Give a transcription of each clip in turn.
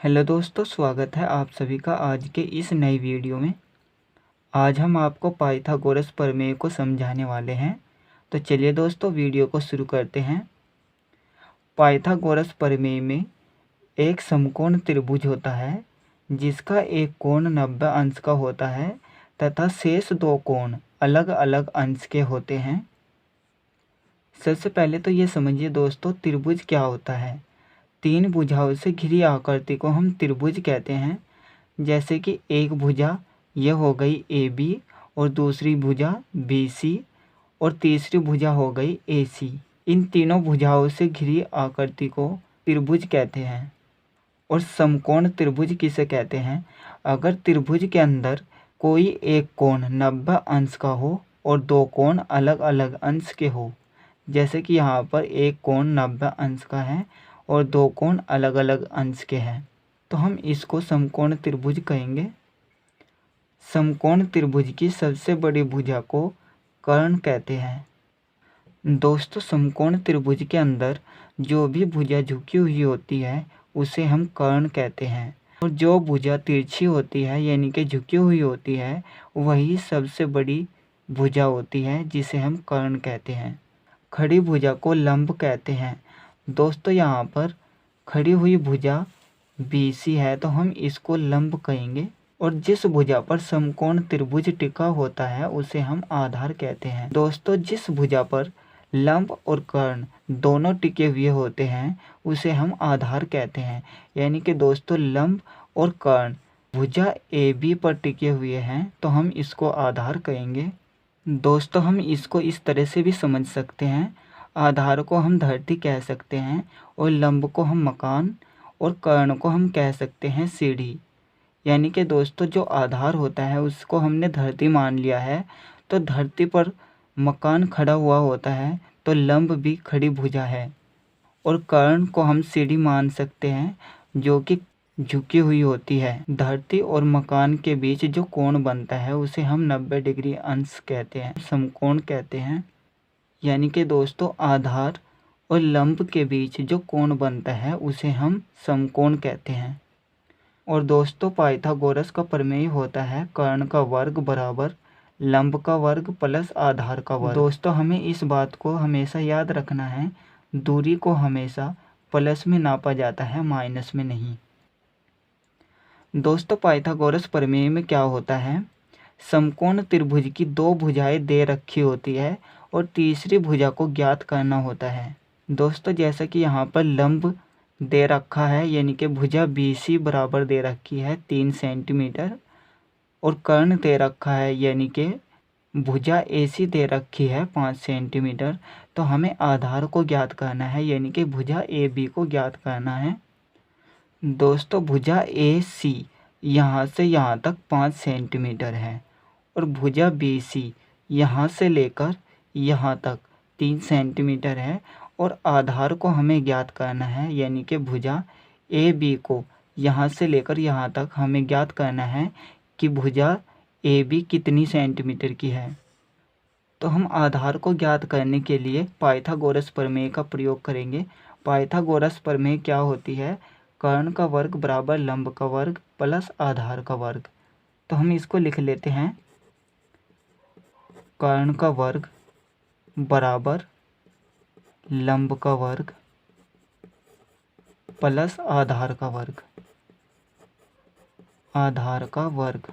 Hello दोस्तों, स्वागत है आप सभी का आज के इस नई वीडियो में। आज हम आपको पाइथागोरस प्रमेय को समझाने वाले हैं। तो चलिए दोस्तों, वीडियो को शुरू करते हैं। पाइथागोरस प्रमेय में एक समकोण त्रिभुज होता है जिसका एक कोण 90 अंश का होता है तथा शेष दो कोण अलग अलग अंश के होते हैं। सबसे पहले तो ये समझिए दोस्तों, त्रिभुज क्या होता है। तीन भुजाओं से घिरी आकृति को हम त्रिभुज कहते हैं। जैसे कि एक भुजा यह हो गई ए बी, और दूसरी भुजा बी सी, और तीसरी भुजा हो गई ए सी। इन तीनों भुजाओं से घिरी आकृति को त्रिभुज कहते हैं। और समकोण त्रिभुज किसे कहते हैं? अगर त्रिभुज के अंदर कोई एक कोण 90 अंश का हो और दो कोण अलग अलग अंश के हो। जैसे कि यहाँ पर एक कोण 90 अंश का है और दो कोण अलग अलग अंश के हैं, तो हम इसको समकोण त्रिभुज कहेंगे। समकोण त्रिभुज की सबसे बड़ी भुजा को कर्ण कहते हैं। दोस्तों, समकोण त्रिभुज के अंदर जो भी भुजा झुकी हुई होती है उसे हम कर्ण कहते हैं, और जो भुजा तिरछी होती है यानी कि झुकी हुई होती है वही सबसे बड़ी भुजा होती है जिसे हम कर्ण कहते हैं। खड़ी भुजा को लंब कहते हैं। दोस्तों, यहाँ पर खड़ी हुई भुजा BC है तो हम इसको लंब कहेंगे, और जिस भुजा पर समकोण त्रिभुज टिका होता है उसे हम आधार कहते हैं। दोस्तों, जिस भुजा पर लंब और कर्ण दोनों टिके हुए होते हैं उसे हम आधार कहते हैं। यानी कि दोस्तों, लंब और कर्ण भुजा AB पर टिके हुए हैं तो हम इसको आधार कहेंगे। दोस्तों, हम इसको इस तरह से भी समझ सकते हैं। आधार को हम धरती कह सकते हैं, और लंब को हम मकान, और कर्ण को हम कह सकते हैं सीढ़ी। यानी कि दोस्तों, जो आधार होता है उसको हमने धरती मान लिया है, तो धरती पर मकान खड़ा हुआ होता है तो लंब भी खड़ी भुजा है, और कर्ण को हम सीढ़ी मान सकते हैं जो कि झुकी हुई होती है। धरती और मकान के बीच जो कोण बनता है उसे हम 90 डिग्री अंश कहते हैं, समकोण कहते हैं। यानी कि दोस्तों, आधार और लंब के बीच जो कोण बनता है उसे हम समकोण कहते हैं। और दोस्तों, पाइथागोरस का प्रमेय होता है कर्ण का वर्ग बराबर लंब का वर्ग प्लस आधार का वर्ग। दोस्तों, हमें इस बात को हमेशा याद रखना है, दूरी को हमेशा प्लस में नापा जाता है, माइनस में नहीं। दोस्तों, पाइथागोरस प्रमेय में क्या होता है, समकोण त्रिभुज की दो भुजाएं दे रखी होती है और तीसरी भुजा को ज्ञात करना होता है। दोस्तों, जैसा कि यहाँ पर लंब दे रखा है यानी कि भुजा BC बराबर दे रखी है 3 सेंटीमीटर, और कर्ण दे रखा है यानी कि भुजा AC दे रखी है 5 सेंटीमीटर। तो हमें आधार को ज्ञात करना है यानी कि भुजा AB को ज्ञात करना है। दोस्तों, भुजा AC यहाँ से यहाँ तक 5 सेंटीमीटर है, और भुजा BC यहाँ से लेकर यहाँ तक 3 सेंटीमीटर है, और आधार को हमें ज्ञात करना है यानी कि भुजा AB को यहाँ से लेकर यहाँ तक हमें ज्ञात करना है कि भुजा AB कितनी सेंटीमीटर की है। तो हम आधार को ज्ञात करने के लिए पाइथागोरस प्रमेय का प्रयोग करेंगे। पाइथागोरस प्रमेय क्या होती है? कर्ण का वर्ग बराबर लंब का वर्ग प्लस आधार का वर्ग। तो हम इसको लिख लेते हैं, कर्ण का वर्ग बराबर लंब का वर्ग प्लस आधार का वर्ग। आधार का वर्ग।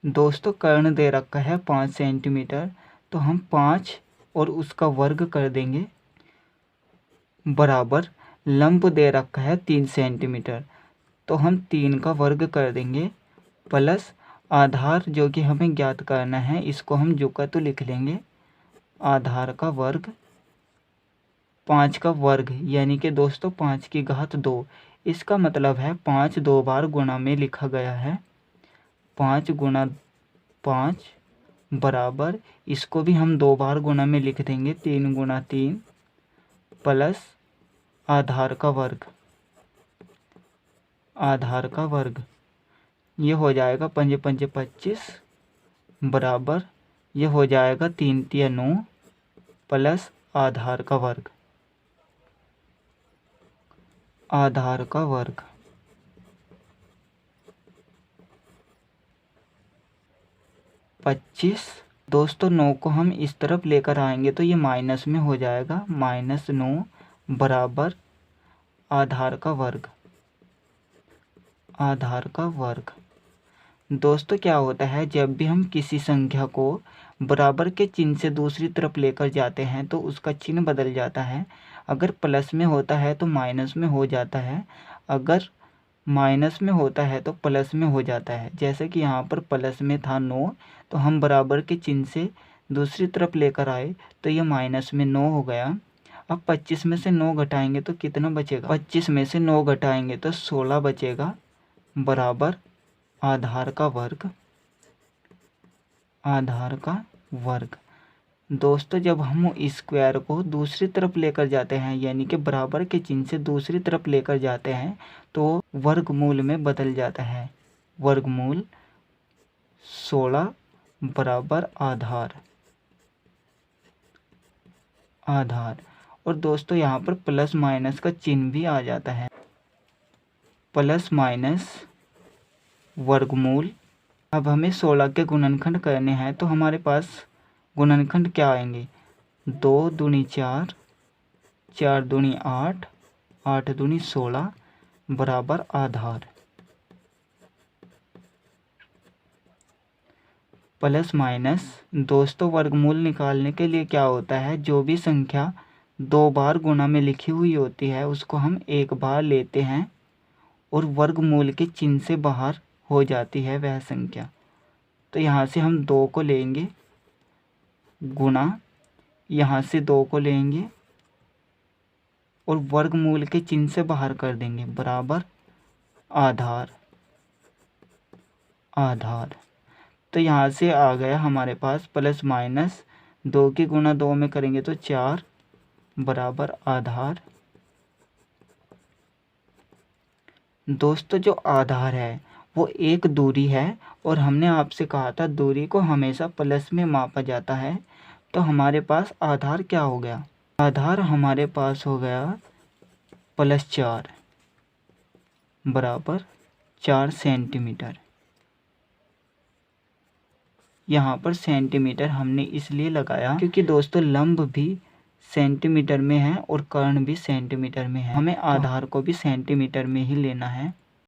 दोस्तों, कर्ण दे रखा है 5 सेंटीमीटर, तो हम 5 और उसका वर्ग कर देंगे बराबर लंब दे रखा है 3 सेंटीमीटर, तो हम 3 का वर्ग कर देंगे प्लस आधार जो कि हमें ज्ञात करना है, इसको हम जुका तो लिख लेंगे, आधार का वर्ग 5 का वर्ग यानी कि दोस्तों 5 की घात 2। इसका मतलब है 5 दो बार गुणा में लिखा गया है, 5 गुणा 5 बराबर, इसको भी हम 2 बार गुणा में लिख देंगे, 3 गुणा 3 प्लस आधार का वर्ग। आधार का वर्ग ये हो जाएगा 5 5 25 बराबर, ये हो जाएगा 3 3 9 प्लस आधार का वर्ग। आधार का वर्ग। 25। दोस्तों 9 को हम इस तरफ लेकर आएंगे तो ये माइनस में हो जाएगा, -9 बराबर आधार का वर्ग। आधार का वर्ग। दोस्तों क्या होता है, जब भी हम किसी संख्या को बराबर के चिन्ह से दूसरी तरफ लेकर जाते हैं तो उसका चिन्ह बदल जाता है। अगर प्लस में होता है तो माइनस में हो जाता है, अगर माइनस में होता है तो प्लस में हो जाता है। जैसे कि यहाँ पर प्लस में था 9, तो हम बराबर के चिन्ह से दूसरी तरफ लेकर आए तो ये माइनस में 9 हो गया। अब 25 में से 9 घटाएंगे तो कितना बचेगा? 25 में से 9 घटाएंगे तो 16 बचेगा, बराबर आधार का वर्ग। आधार का वर्ग। दोस्तों जब हम स्क्वायर को दूसरी तरफ लेकर जाते हैं, यानी कि बराबर के चिन्ह से दूसरी तरफ लेकर जाते हैं, तो वर्गमूल में बदल जाता है। वर्गमूल 16 बराबर आधार। आधार। और दोस्तों यहाँ पर प्लस माइनस का चिन्ह भी आ जाता है। प्लस माइनस वर्गमूल। अब हमें 16 के गुणनखंड करने हैं तो हमारे पास गुणनखंड क्या आएंगे? 2 दूनी 4, 4 दूनी 8, 8 दूनी 16 बराबर आधार। Plus minus. दोस्तों वर्गमूल निकालने के लिए क्या होता है, जो भी संख्या 2 बार गुणा में लिखी हुई होती है उसको हम एक बार लेते हैं और वर्गमूल के चिन्ह से बाहर हो जाती है वह संख्या। तो यहाँ से हम 2 को लेंगे गुणा, यहाँ से 2 को लेंगे और वर्गमूल के चिन्ह से बाहर कर देंगे, बराबर आधार। आधार। तो यहाँ से आ गया हमारे पास प्लस माइनस 2 की गुणा 2 में करेंगे तो 4 बराबर आधार। दोस्तों जो आधार है वो एक दूरी है और हमने आपसे कहा था दूरी को हमेशा प्लस में मापा जाता है। तो हमारे पास आधार क्या हो गया? आधार हमारे पास हो गया +4 बराबर 4 सेंटीमीटर। यहाँ पर सेंटीमीटर हमने इसलिए लगाया क्योंकि दोस्तों लंब भी सेंटीमीटर में है और कर्ण भी सेंटीमीटर में है। हमें आधार को भी सेंटीमीटर में ही लेना है।